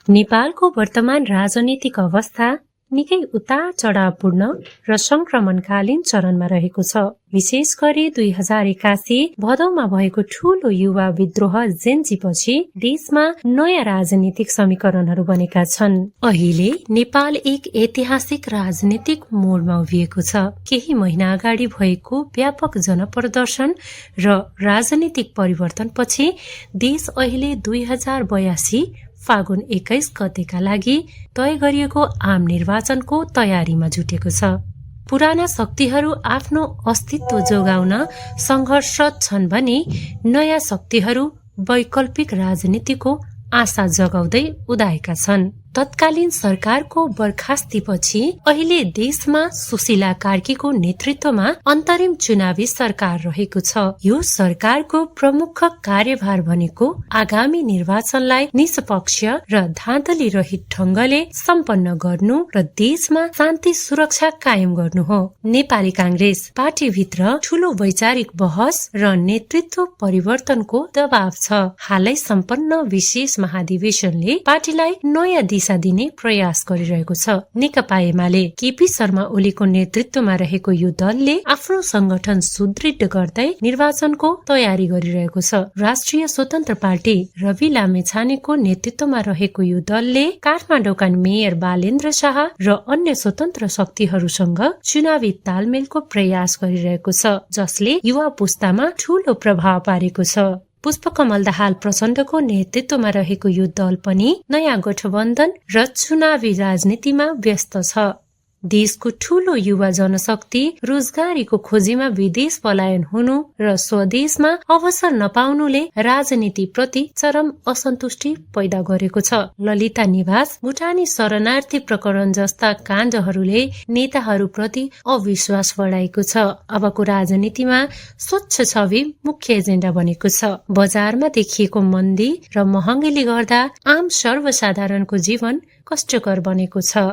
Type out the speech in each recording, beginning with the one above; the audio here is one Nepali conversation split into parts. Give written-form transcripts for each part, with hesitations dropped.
नेपालको वर्तमान राजनीतिक अवस्था निकै उतार चढावपूर्ण र संक्रमणकालीन चरणमा रहेको छ। विशेष गरी 2081 भदौमा भएको ठूलो युवा विद्रोह जेन्जीपछि देशमा नयाँ राजनीतिक समीकरणहरू बनेका छन्। अहिले नेपाल एक ऐतिहासिक राजनीतिक मोडमा उभिएको छ। केही महिना अगाडि भएको व्यापक जनप्रदर्शन र राजनीतिक परिवर्तनपछि देश अहिले 2082 फागुन 21 गतेका लागि तय गरिएको आम निर्वाचनको तयारीमा जुटेको छ। पुराना शक्तिहरू आफ्नो अस्तित्व जोगाउन संघर्षरत छन् भने नयाँ शक्तिहरू वैकल्पिक राजनीतिको आशा जगाउँदै उदाएका छन्। तत्कालीन सरकारको बर्खास्तीपछि अहिले देशमा सुशीला कार्कीको नेतृत्वमा अन्तरिम चुनावी सरकार रहेको छ। यो सरकारको प्रमुख कार्यभार भनेको आगामी निर्वाचनलाई निष्पक्ष र धाँधली रहित ढंगले सम्पन्न गर्नु र देशमा शान्ति सुरक्षा कायम गर्नु हो। नेपाली कांग्रेस पार्टीभित्र ठूलो वैचारिक बहस र नेतृत्व परिवर्तनको दबाव छ। हालै सम्पन्न विशेष महाधिवेशनले पार्टीलाई नयाँ दिशा दिने प्रयास गरिरहेको छ। नेकपा एमाले केपी शर्मा ओलीको नेतृत्वमा रहेको यो दलले आफ्नो संगठन सुदृढ गर्दै निर्वाचनको तयारी गरिरहेको छ। राष्ट्रिय स्वतन्त्र पार्टी रवि लामेछानेको नेतृत्वमा रहेको यो दलले काठमाडौँका मेयर बालेन्द्र शाह र अन्य स्वतन्त्र शक्तिहरूसँग चुनावी तालमेलको प्रयास गरिरहेको छ, जसले युवा पुस्तामा ठूलो प्रभाव पारेको छ। पुष्पकमल दाहाल प्रचण्डको नेतृत्वमा रहेको यो दल पनि नयाँ गठबन्धन र चुनावी राजनीतिमा व्यस्त छ। देशको ठूलो युवा जनशक्ति रोजगारीको खोजीमा विदेश पलायन हुनु र स्वदेशमा अवसर नपाउनुले राजनीति प्रति चरम असन्तुष्टि पैदा गरेको छ। ललिता निवास, भुटानी शरणार्थी प्रकरण जस्ता काण्डहरूले नेताहरूप्रति अविश्वास बढाएको छ। अबको राजनीतिमा स्वच्छ छवि मुख्य एजेन्डा बनेको छ। बजारमा देखिएको मन्दी र महँगीले गर्दा आम सर्वसाधारणको जीवन कष्टकर बनेको छ।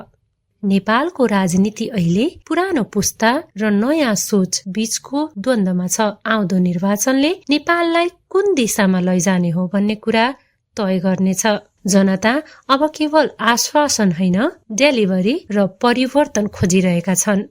नेपालको राजनीति अहिले पुरानो पुस्ता र नयाँ सोच बीचको द्वन्द्वमा छ। आउँदो निर्वाचनले नेपाललाई कुन दिशामा लैजाने हो भन्ने कुरा तय गर्नेछ। जनता अब केवल आश्वासन होइन, डेलिभरी र परिवर्तन खोजिरहेका छन्।